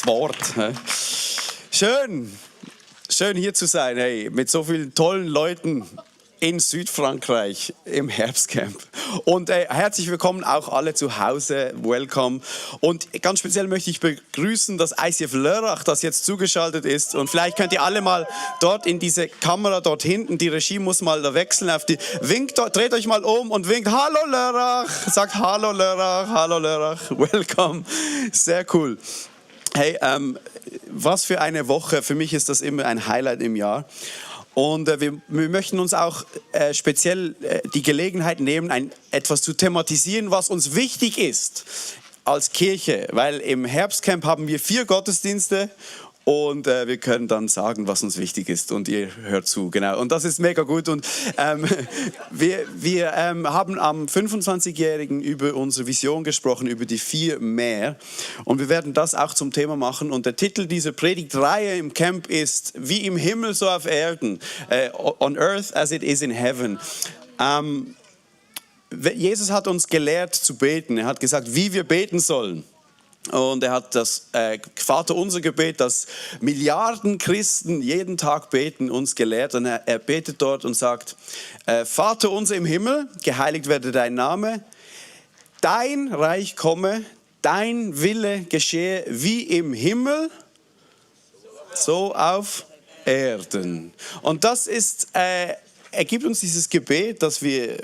das Wort. Schön hier zu sein, hey, mit so vielen tollen Leuten in Südfrankreich im Herbstcamp. Und herzlich willkommen auch alle zu Hause, welcome. Und ganz speziell möchte ich begrüßen das ICF Lörrach, das jetzt zugeschaltet ist. Und vielleicht könnt ihr alle mal dort in diese Kamera dort hinten, die Regie muss mal da wechseln, winkt, dreht euch mal um und winkt, hallo Lörrach, sagt hallo Lörrach, welcome. Sehr cool. Hey, was für eine Woche, für mich ist das immer ein Highlight im Jahr. Und wir möchten uns auch speziell die Gelegenheit nehmen, etwas zu thematisieren, was uns wichtig ist als Kirche. Weil im Herbstcamp haben wir 4 Gottesdienste und wir können dann sagen, was uns wichtig ist. Und ihr hört zu, genau. Und das ist mega gut. Und wir haben am 25-Jährigen über unsere Vision gesprochen, über die 4 mehr. Und wir werden das auch zum Thema machen. Und der Titel dieser Predigtreihe im Camp ist Wie im Himmel, so auf Erden. On earth as it is in heaven. Jesus hat uns gelehrt zu beten. Er hat gesagt, wie wir beten sollen. Und er hat das Vaterunser Gebet, das Milliarden Christen jeden Tag beten, uns gelehrt. Und er betet dort und sagt, Vater unser im Himmel, geheiligt werde dein Name, dein Reich komme, dein Wille geschehe wie im Himmel, so auf Erden. Und das ist, er gibt uns dieses Gebet, das wir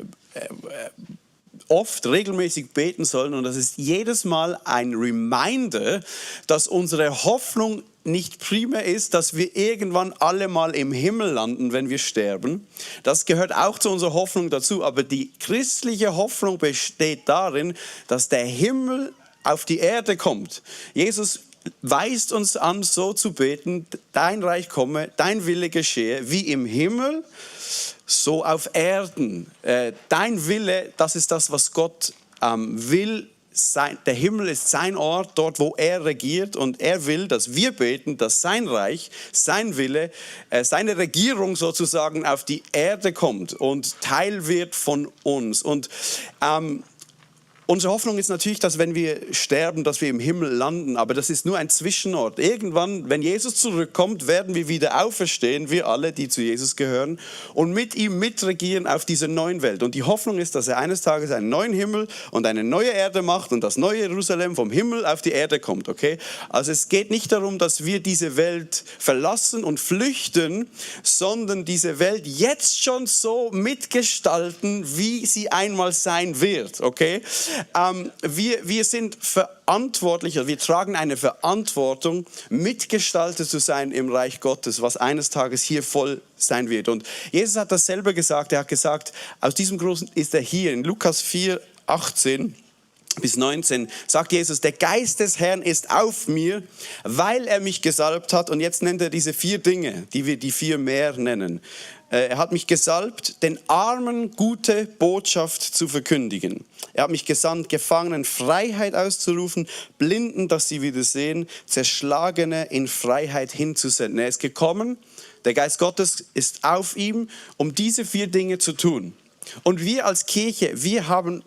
oft regelmäßig beten sollen, und das ist jedes Mal ein Reminder, dass unsere Hoffnung nicht primär ist, dass wir irgendwann alle mal im Himmel landen, wenn wir sterben. Das gehört auch zu unserer Hoffnung dazu, aber die christliche Hoffnung besteht darin, dass der Himmel auf die Erde kommt. Jesus weist uns an, so zu beten, dein Reich komme, dein Wille geschehe, wie im Himmel, so auf Erden. Dein Wille, das ist das, was Gott will. Der Himmel ist sein Ort, dort, wo er regiert. Und er will, dass wir beten, dass sein Reich, sein Wille, seine Regierung sozusagen auf die Erde kommt und Teil wird von uns. Und unsere Hoffnung ist natürlich, dass wenn wir sterben, dass wir im Himmel landen. Aber das ist nur ein Zwischenort. Irgendwann, wenn Jesus zurückkommt, werden wir wieder auferstehen, wir alle, die zu Jesus gehören, und mit ihm mitregieren auf dieser neuen Welt. Und die Hoffnung ist, dass er eines Tages einen neuen Himmel und eine neue Erde macht und das neue Jerusalem vom Himmel auf die Erde kommt. Okay? Also es geht nicht darum, dass wir diese Welt verlassen und flüchten, sondern diese Welt jetzt schon so mitgestalten, wie sie einmal sein wird. Okay? Wir sind verantwortlich, wir tragen eine Verantwortung, Mitgestalter zu sein im Reich Gottes, was eines Tages hier voll sein wird. Und Jesus hat das selber gesagt, er hat gesagt, aus diesem Grund ist er hier. In Lukas 4, 18 bis 19 sagt Jesus, der Geist des Herrn ist auf mir, weil er mich gesalbt hat. Und jetzt nennt er diese 4 Dinge, die wir die 4 mehr nennen. Er hat mich gesalbt, den Armen gute Botschaft zu verkündigen. Er hat mich gesandt, Gefangenen Freiheit auszurufen, Blinden, dass sie wieder sehen, Zerschlagene in Freiheit hinzusenden. Er ist gekommen, der Geist Gottes ist auf ihm, um diese 4 Dinge zu tun. Und wir als Kirche, wir haben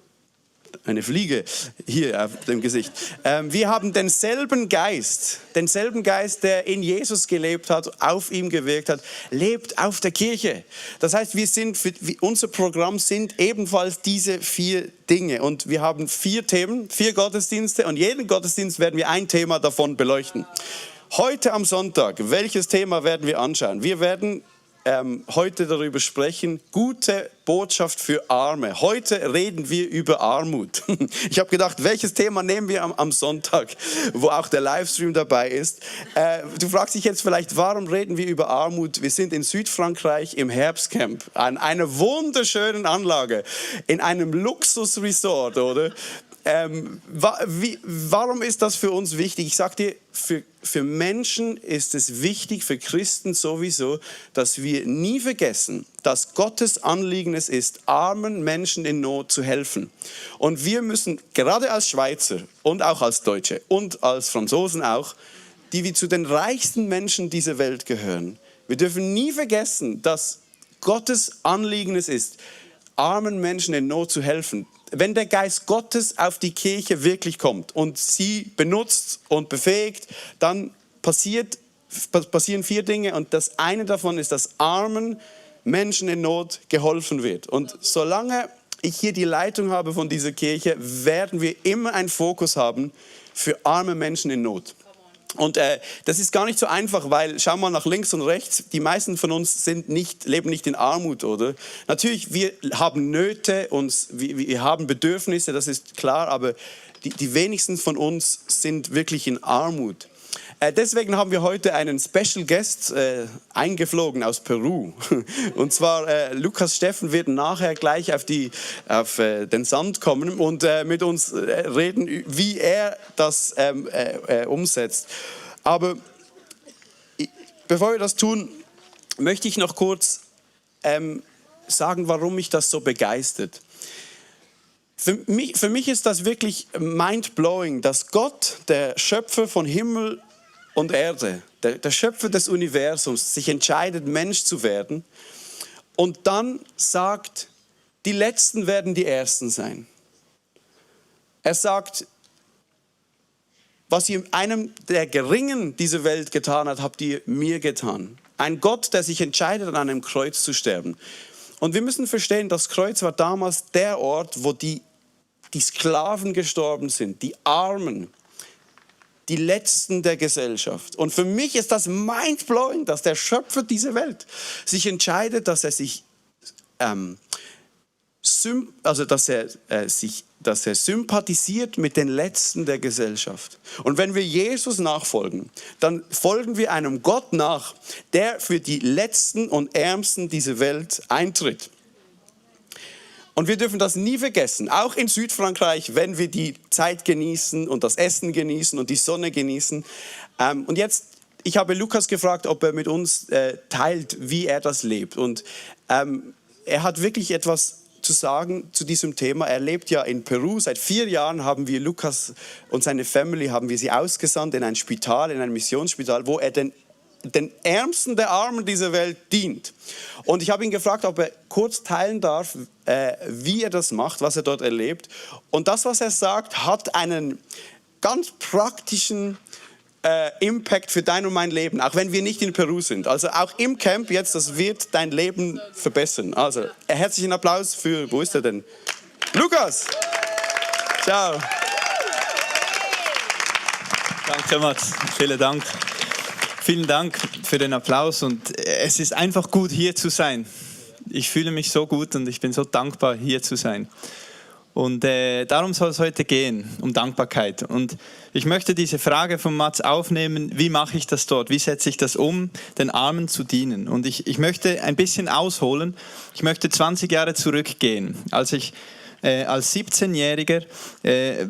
eine Fliege hier auf dem Gesicht. Wir haben denselben Geist, der in Jesus gelebt hat, auf ihm gewirkt hat, lebt auf der Kirche. Das heißt, unser Programm sind ebenfalls diese 4 Dinge. Und wir haben 4 Themen, 4 Gottesdienste, und jeden Gottesdienst werden wir ein Thema davon beleuchten. Heute am Sonntag, welches Thema werden wir anschauen? Wir werden heute darüber sprechen, gute Botschaft für Arme. Heute reden wir über Armut. Ich habe gedacht, welches Thema nehmen wir am Sonntag, wo auch der Livestream dabei ist. Du fragst dich jetzt vielleicht, warum reden wir über Armut? Wir sind in Südfrankreich im Herbstcamp, an einer wunderschönen Anlage, in einem Luxusresort, oder? Warum ist das für uns wichtig? Ich sage dir, für Menschen ist es wichtig, für Christen sowieso, dass wir nie vergessen, dass Gottes Anliegen es ist, armen Menschen in Not zu helfen. Und wir müssen, gerade als Schweizer und auch als Deutsche und als Franzosen auch, die wir zu den reichsten Menschen dieser Welt gehören, wir dürfen nie vergessen, dass Gottes Anliegen es ist, armen Menschen in Not zu helfen. wenn der Geist Gottes auf die Kirche wirklich kommt und sie benutzt und befähigt, dann passieren 4 Dinge und das eine davon ist, dass armen Menschen in Not geholfen wird. Und solange ich hier die Leitung habe von dieser Kirche, werden wir immer einen Fokus haben für arme Menschen in Not. Und das ist gar nicht so einfach, weil schau mal nach links und rechts, die meisten von uns leben nicht in Armut, oder? Natürlich, wir haben Nöte, wir haben Bedürfnisse, das ist klar, aber die wenigsten von uns sind wirklich in Armut. Deswegen haben wir heute einen Special Guest eingeflogen aus Peru. Und zwar Lukas Steffen wird nachher gleich auf den Sand kommen und mit uns reden, wie er das umsetzt. Aber bevor wir das tun, möchte ich noch kurz sagen, warum mich das so begeistert. Für mich ist das wirklich mind-blowing, dass Gott, der Schöpfer von Himmel und Erde, der Schöpfer des Universums, sich entscheidet, Mensch zu werden und dann sagt, die Letzten werden die Ersten sein. Er sagt, was ihr einem der Geringen dieser Welt getan habt, habt ihr mir getan. Ein Gott, der sich entscheidet, an einem Kreuz zu sterben. Und wir müssen verstehen, das Kreuz war damals der Ort, wo die Sklaven gestorben sind, die Armen, die Letzten der Gesellschaft. Und für mich ist das mindblowing, dass der Schöpfer dieser Welt sich entscheidet, dass er sympathisiert mit den Letzten der Gesellschaft. Und wenn wir Jesus nachfolgen, dann folgen wir einem Gott nach, der für die Letzten und Ärmsten dieser Welt eintritt. Und wir dürfen das nie vergessen, auch in Südfrankreich, wenn wir die Zeit genießen und das Essen genießen und die Sonne genießen. Und jetzt, ich habe Lukas gefragt, ob er mit uns teilt, wie er das lebt. Und er hat wirklich etwas zu sagen zu diesem Thema. Er lebt ja in Peru. Seit 4 Jahren haben wir Lukas und seine Family ausgesandt in ein Spital, in ein Missionsspital, wo er den Ärmsten der Armen dieser Welt dient. Und ich habe ihn gefragt, ob er kurz teilen darf, wie er das macht, was er dort erlebt. Und das, was er sagt, hat einen ganz praktischen Impact für dein und mein Leben, auch wenn wir nicht in Peru sind. Also auch im Camp jetzt, das wird dein Leben verbessern. Also herzlichen Applaus für, wo ist er denn? Lukas! Ciao! Danke, Mats. Vielen Dank. Vielen Dank für den Applaus und es ist einfach gut, hier zu sein. Ich fühle mich so gut und ich bin so dankbar, hier zu sein. Und darum soll es heute gehen, um Dankbarkeit. Und ich möchte diese Frage von Mats aufnehmen, wie mache ich das dort? Wie setze ich das um, den Armen zu dienen? Und ich möchte ein bisschen ausholen. Ich möchte 20 Jahre zurückgehen, als ich als 17-Jähriger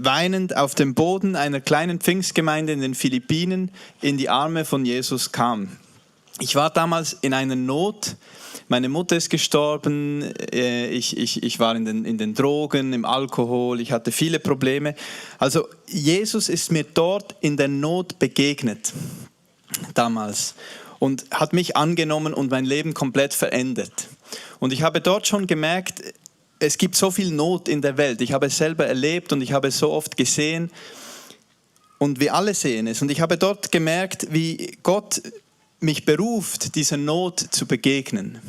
weinend auf dem Boden einer kleinen Pfingstgemeinde in den Philippinen in die Arme von Jesus kam. Ich war damals in einer Not. Meine Mutter ist gestorben, ich war in den Drogen, im Alkohol, ich hatte viele Probleme. Also Jesus ist mir dort in der Not begegnet, damals, und hat mich angenommen und mein Leben komplett verändert. Und ich habe dort schon gemerkt, es gibt so viel Not in der Welt. Ich habe es selber erlebt und ich habe es so oft gesehen und wir alle sehen es. Und ich habe dort gemerkt, wie Gott mich beruft, dieser Not zu begegnen.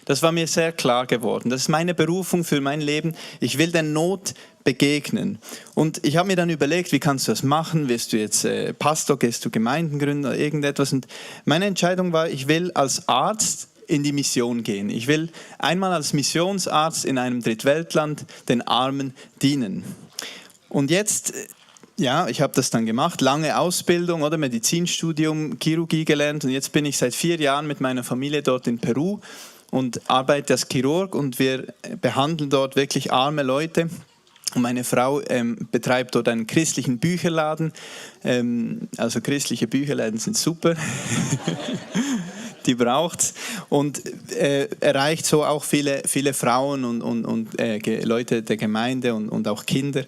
Das war mir sehr klar geworden. Das ist meine Berufung für mein Leben. Ich will der Not begegnen. Und ich habe mir dann überlegt, wie kannst du das machen? Wirst du jetzt Pastor, gehst du Gemeindengründer, irgendetwas? Und meine Entscheidung war, ich will als Arzt in die Mission gehen. Ich will einmal als Missionsarzt in einem Drittweltland den Armen dienen. Und jetzt, ja, ich habe das dann gemacht, lange Ausbildung oder Medizinstudium, Chirurgie gelernt und jetzt bin ich seit 4 Jahren mit meiner Familie dort in Peru und arbeite als Chirurg und wir behandeln dort wirklich arme Leute. Und meine Frau betreibt dort einen christlichen Bücherladen. Also christliche Bücherläden sind super. Die braucht's und erreicht so auch viele Frauen und Leute der Gemeinde und auch Kinder.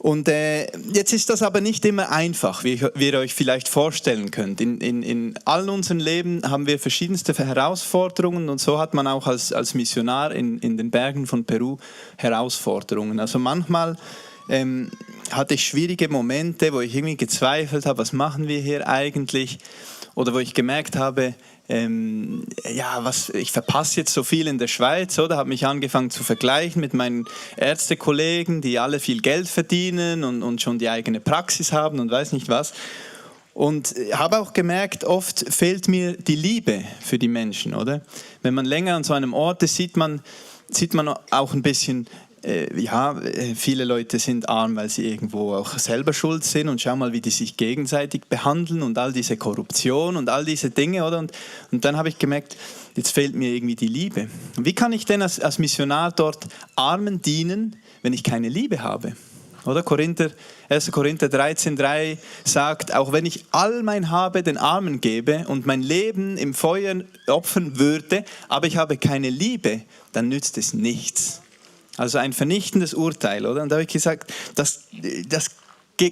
Und jetzt ist das aber nicht immer einfach, wie ihr euch vielleicht vorstellen könnt. In all unserem Leben haben wir verschiedenste Herausforderungen und so hat man auch als Missionar in den Bergen von Peru Herausforderungen. Also manchmal hatte ich schwierige Momente, wo ich irgendwie gezweifelt habe, was machen wir hier eigentlich? Oder wo ich gemerkt habe, ich verpasse jetzt so viel in der Schweiz, oder? Habe mich angefangen zu vergleichen mit meinen Ärztekollegen, die alle viel Geld verdienen und schon die eigene Praxis haben und weiß nicht was. Und habe auch gemerkt, oft fehlt mir die Liebe für die Menschen, oder? Wenn man länger an so einem Ort ist, sieht man auch ein bisschen, viele Leute sind arm, weil sie irgendwo auch selber schuld sind und schau mal, wie die sich gegenseitig behandeln und all diese Korruption und all diese Dinge, oder? Und dann habe ich gemerkt, jetzt fehlt mir irgendwie die Liebe. Und wie kann ich denn als Missionar dort Armen dienen, wenn ich keine Liebe habe? Oder 1. Korinther 13,3 sagt, auch wenn ich all mein Habe den Armen gebe und mein Leben im Feuer opfern würde, aber ich habe keine Liebe, dann nützt es nichts. Also ein vernichtendes Urteil, oder? Und da habe ich gesagt, das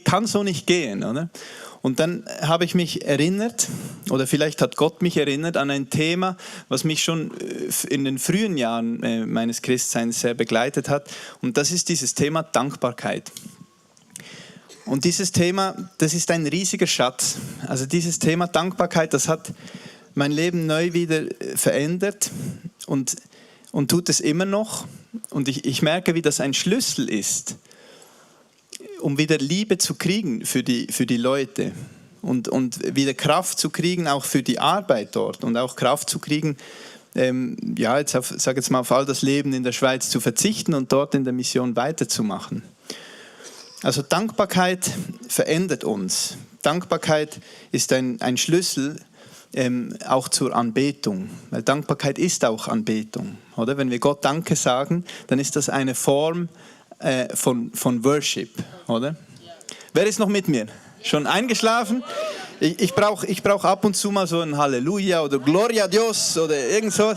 kann so nicht gehen, oder? Und dann habe ich mich erinnert, oder vielleicht hat Gott mich erinnert, an ein Thema, was mich schon in den frühen Jahren meines Christseins sehr begleitet hat. Und das ist dieses Thema Dankbarkeit. Und dieses Thema, das ist ein riesiger Schatz. Also dieses Thema Dankbarkeit, das hat mein Leben neu wieder verändert und tut es immer noch. Und ich merke, wie das ein Schlüssel ist, um wieder Liebe zu kriegen für die Leute und wieder Kraft zu kriegen, auch für die Arbeit dort und auch Kraft zu kriegen, auf all das Leben in der Schweiz zu verzichten und dort in der Mission weiterzumachen. Also Dankbarkeit verändert uns. Dankbarkeit ist ein Schlüssel auch zur Anbetung, weil Dankbarkeit ist auch Anbetung, oder? Wenn wir Gott Danke sagen, dann ist das eine Form von Worship, oder? Ja. Wer ist noch mit mir? Schon eingeschlafen? Ich brauch ab und zu mal so ein Halleluja oder Gloria a Dios oder irgend so,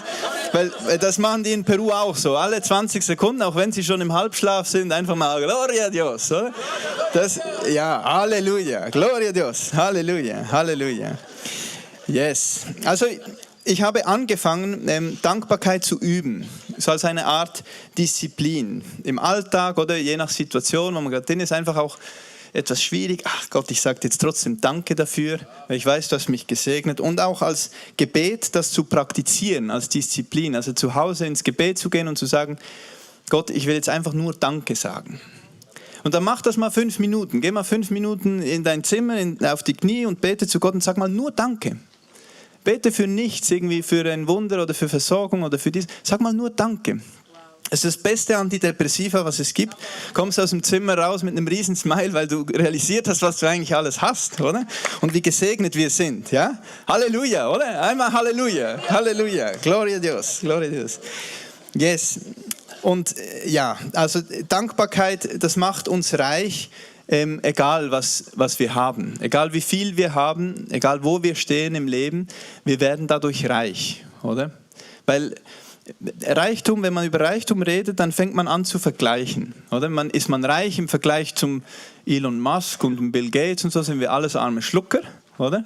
weil das machen die in Peru auch so, alle 20 Sekunden, auch wenn sie schon im Halbschlaf sind, einfach mal Gloria a Dios, oder? Halleluja, Gloria a Dios, Halleluja, Halleluja. Yes, also ich habe angefangen, Dankbarkeit zu üben, so als eine Art Disziplin. Im Alltag oder je nach Situation, wo man gerade drin ist, einfach auch etwas schwierig. Ach Gott, ich sage jetzt trotzdem Danke dafür, weil ich weiß, du hast mich gesegnet. Und auch als Gebet, das zu praktizieren, als Disziplin. Also zu Hause ins Gebet zu gehen und zu sagen, Gott, ich will jetzt einfach nur Danke sagen. Und dann mach das mal 5 Minuten. Geh mal 5 Minuten in dein Zimmer, auf die Knie und bete zu Gott und sag mal nur Danke. Bete für nichts, irgendwie für ein Wunder oder für Versorgung oder für dies. Sag mal nur Danke. Es ist das beste Antidepressiva, was es gibt. Kommst aus dem Zimmer raus mit einem riesen Smile, weil du realisiert hast, was du eigentlich alles hast, oder? Und wie gesegnet wir sind, ja? Halleluja, oder? Einmal Halleluja, Halleluja, Gloria a Dios, Gloria a Dios. Yes. Und also Dankbarkeit, das macht uns reich. Egal was wir haben, egal wie viel wir haben, egal wo wir stehen im Leben, wir werden dadurch reich, oder? Weil Reichtum, wenn man über Reichtum redet, dann fängt man an zu vergleichen, oder? Ist man reich im Vergleich zum Elon Musk und dem Bill Gates und so, sind wir alles arme Schlucker, oder?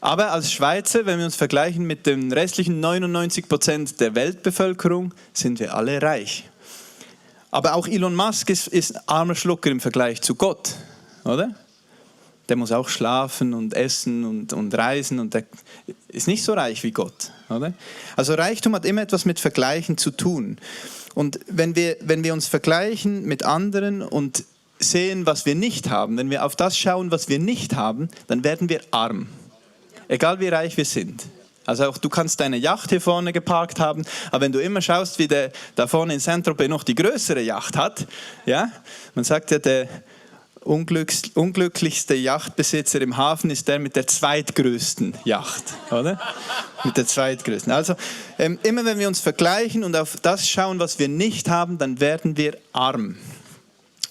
Aber als Schweizer, wenn wir uns vergleichen mit den restlichen 99% der Weltbevölkerung, sind wir alle reich. Aber auch Elon Musk ist armer Schlucker im Vergleich zu Gott, oder? Der muss auch schlafen und essen und reisen und der ist nicht so reich wie Gott, oder? Also Reichtum hat immer etwas mit Vergleichen zu tun. Und wenn wir uns vergleichen mit anderen und sehen, was wir nicht haben, wenn wir auf das schauen, was wir nicht haben, dann werden wir arm. Egal wie reich wir sind. Also auch du kannst deine Yacht hier vorne geparkt haben, aber wenn du immer schaust, wie der da vorne in Saint-Tropez noch die größere Yacht hat, ja, man sagt ja, der unglücklichste Yachtbesitzer im Hafen ist der mit der zweitgrößten Yacht, oder? Mit der zweitgrößten. Also immer wenn wir uns vergleichen und auf das schauen, was wir nicht haben, dann werden wir arm.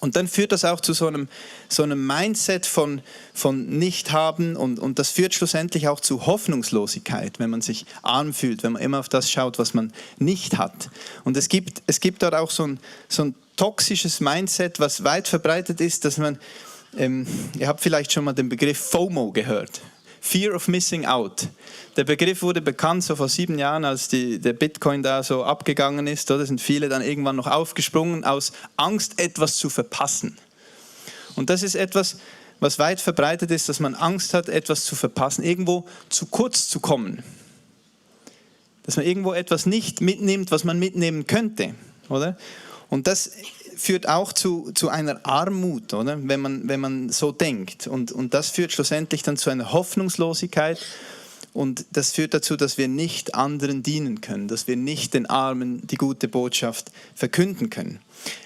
Und dann führt das auch zu so einem Mindset von Nicht-Haben und das führt schlussendlich auch zu Hoffnungslosigkeit, wenn man sich arm fühlt, wenn man immer auf das schaut, was man nicht hat. Und es gibt dort auch so ein toxisches Mindset, was weit verbreitet ist, dass man, ihr habt vielleicht schon mal den Begriff FOMO gehört. Fear of Missing Out. Der Begriff wurde bekannt so vor 7 Jahren, als der Bitcoin da so abgegangen ist. Da sind viele dann irgendwann noch aufgesprungen aus Angst, etwas zu verpassen. Und das ist etwas, was weit verbreitet ist, dass man Angst hat, etwas zu verpassen, irgendwo zu kurz zu kommen. Dass man irgendwo etwas nicht mitnimmt, was man mitnehmen könnte, oder? Und das führt auch zu einer Armut, oder? Wenn man so denkt. Und das führt schlussendlich dann zu einer Hoffnungslosigkeit. Und das führt dazu, dass wir nicht anderen dienen können, dass wir nicht den Armen die gute Botschaft verkünden können.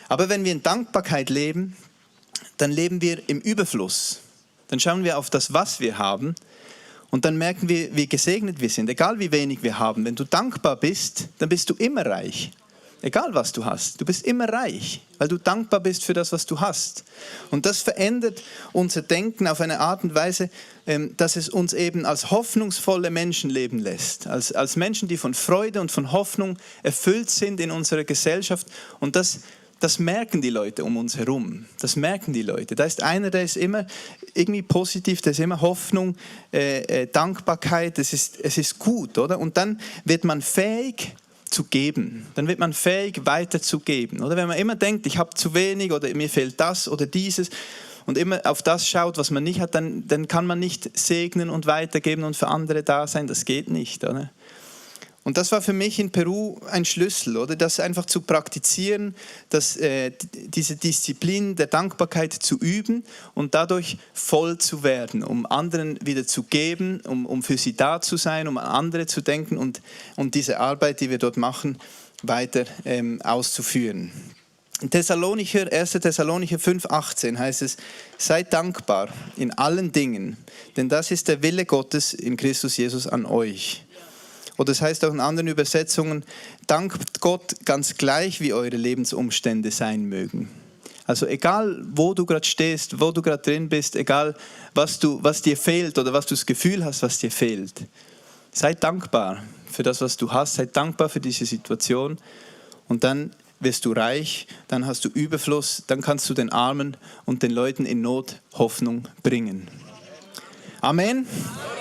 Aber wenn wir in Dankbarkeit leben, dann leben wir im Überfluss. Dann schauen wir auf das, was wir haben. Und dann merken wir, wie gesegnet wir sind, egal wie wenig wir haben. Wenn du dankbar bist, dann bist du immer reich. Egal was du hast, du bist immer reich, weil du dankbar bist für das, was du hast. Und das verändert unser Denken auf eine Art und Weise, dass es uns eben als hoffnungsvolle Menschen leben lässt. Als Menschen, die von Freude und von Hoffnung erfüllt sind in unserer Gesellschaft. Und das merken die Leute um uns herum. Das merken die Leute. Da ist einer, der ist immer irgendwie positiv, der ist immer Hoffnung, Dankbarkeit. Es ist gut, oder? Und dann wird man fähig zu geben. Dann wird man fähig, weiterzugeben. Oder wenn man immer denkt, ich habe zu wenig oder mir fehlt das oder dieses und immer auf das schaut, was man nicht hat, dann kann man nicht segnen und weitergeben und für andere da sein. Das geht nicht, oder? Und das war für mich in Peru ein Schlüssel, oder? Das einfach zu praktizieren, diese Disziplin der Dankbarkeit zu üben und dadurch voll zu werden, um anderen wieder zu geben, um für sie da zu sein, um an andere zu denken und diese Arbeit, die wir dort machen, weiter auszuführen. In 1. Thessalonicher 5,18 heißt es, seid dankbar in allen Dingen, denn das ist der Wille Gottes in Christus Jesus an euch. Oder es heißt auch in anderen Übersetzungen, dankt Gott ganz gleich, wie eure Lebensumstände sein mögen. Also egal, wo du gerade stehst, wo du gerade drin bist, egal, was dir fehlt oder was du das Gefühl hast, was dir fehlt. Sei dankbar für das, was du hast. Sei dankbar für diese Situation. Und dann wirst du reich, dann hast du Überfluss, dann kannst du den Armen und den Leuten in Not Hoffnung bringen. Amen.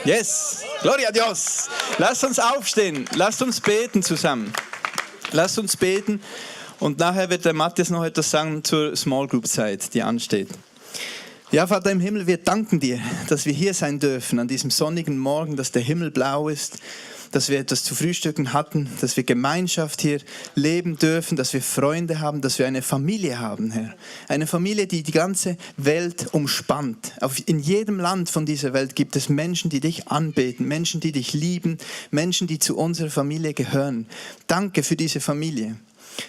Yes. Gloria a Dios. Lasst uns aufstehen. Lasst uns beten zusammen. Lasst uns beten. Und nachher wird der Matthias noch etwas sagen zur Small Group Zeit, die ansteht. Ja, Vater im Himmel, wir danken dir, dass wir hier sein dürfen an diesem sonnigen Morgen, dass der Himmel blau ist, dass wir etwas zu frühstücken hatten, dass wir Gemeinschaft hier leben dürfen, dass wir Freunde haben, dass wir eine Familie haben, Herr. Eine Familie, die die ganze Welt umspannt. In jedem Land von dieser Welt gibt es Menschen, die dich anbeten, Menschen, die dich lieben, Menschen, die zu unserer Familie gehören. Danke für diese Familie.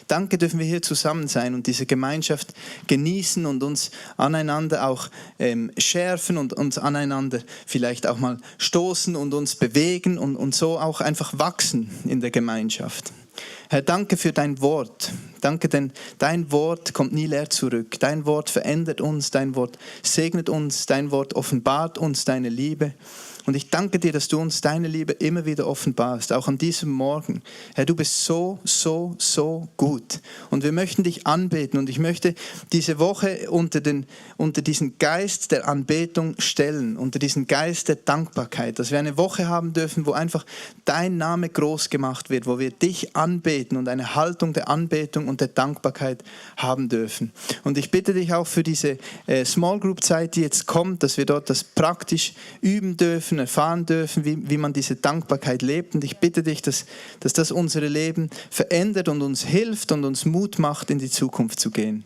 Danke, dürfen wir hier zusammen sein und diese Gemeinschaft genießen und uns aneinander auch schärfen und uns aneinander vielleicht auch mal stoßen und uns bewegen und so auch einfach wachsen in der Gemeinschaft. Herr, danke für dein Wort. Danke, denn dein Wort kommt nie leer zurück. Dein Wort verändert uns, dein Wort segnet uns, dein Wort offenbart uns deine Liebe. Und ich danke dir, dass du uns deine Liebe immer wieder offenbarst, auch an diesem Morgen. Herr, du bist so, so, so gut. Und wir möchten dich anbeten. Und ich möchte diese Woche unter diesen Geist der Anbetung stellen, unter diesen Geist der Dankbarkeit, dass wir eine Woche haben dürfen, wo einfach dein Name groß gemacht wird, wo wir dich anbeten und eine Haltung der Anbetung und der Dankbarkeit haben dürfen. Und ich bitte dich auch für diese Small Group Zeit, die jetzt kommt, dass wir dort das praktisch üben dürfen, erfahren dürfen, wie man diese Dankbarkeit lebt. Und ich bitte dich, dass das unsere Leben verändert und uns hilft und uns Mut macht, in die Zukunft zu gehen.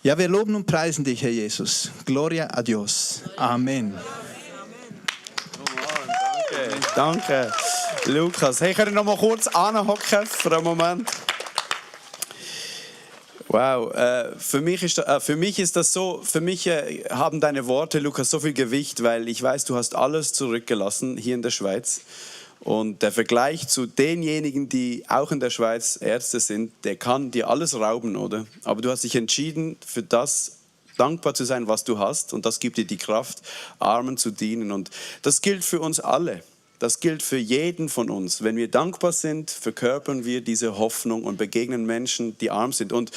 Ja, wir loben und preisen dich, Herr Jesus. Gloria a Dios. Amen. Danke, Lukas. Hey, können wir noch mal kurz anhocken für einen Moment? Wow, für mich ist das so, haben deine Worte, Lukas, so viel Gewicht, weil ich weiß, du hast alles zurückgelassen hier in der Schweiz Und der Vergleich zu denjenigen, die auch in der Schweiz Ärzte sind, der kann dir alles rauben, oder? Aber du hast dich entschieden, für das dankbar zu sein, was du hast. Und das gibt dir die Kraft, Armen zu dienen. Und das gilt für uns alle. Das gilt für jeden von uns. Wenn wir dankbar sind, verkörpern wir diese Hoffnung und begegnen Menschen, die arm sind. Und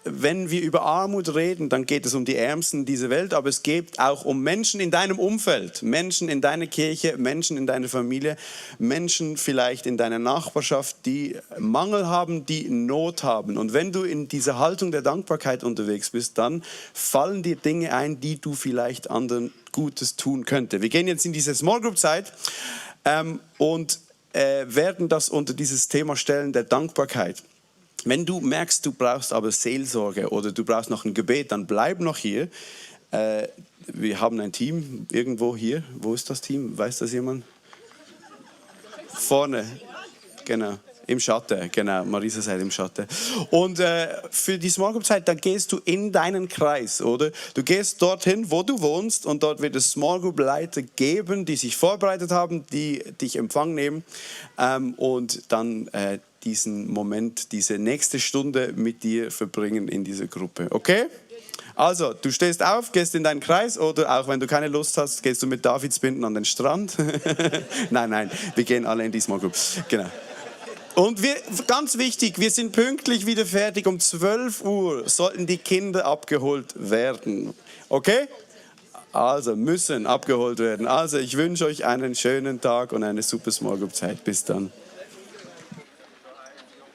wenn wir über Armut reden, dann geht es um die Ärmsten dieser Welt, aber es geht auch um Menschen in deinem Umfeld, Menschen in deiner Kirche, Menschen in deiner Familie, Menschen vielleicht in deiner Nachbarschaft, die Mangel haben, die Not haben. Und wenn du in dieser Haltung der Dankbarkeit unterwegs bist, dann fallen dir Dinge ein, die du vielleicht anderen Gutes tun könntest. Wir gehen jetzt in diese Small Group Zeit und werden das unter dieses Thema stellen der Dankbarkeit. Wenn du merkst, du brauchst aber Seelsorge oder du brauchst noch ein Gebet, dann bleib noch hier. Wir haben ein Team irgendwo hier. Wo ist das Team? Weiß das jemand? Vorne, genau. Im Schatten, genau. Marisa sagt im Schatten. Und für die Small Group Zeit, dann gehst du in deinen Kreis, oder? Du gehst dorthin, wo du wohnst, und dort wird es Small Group Leiter geben, die sich vorbereitet haben, die dich Empfang nehmen und dann diesen Moment, diese nächste Stunde mit dir verbringen in dieser Gruppe. Okay? Also, du stehst auf, gehst in deinen Kreis oder auch wenn du keine Lust hast, gehst du mit Davidsbinden an den Strand. Nein, wir gehen alle in die Small Group. Genau. Und ganz wichtig, wir sind pünktlich wieder fertig. Um 12 Uhr sollten die Kinder abgeholt werden. Okay? Also, müssen abgeholt werden. Also, ich wünsche euch einen schönen Tag und eine super Small Group Zeit. Bis dann.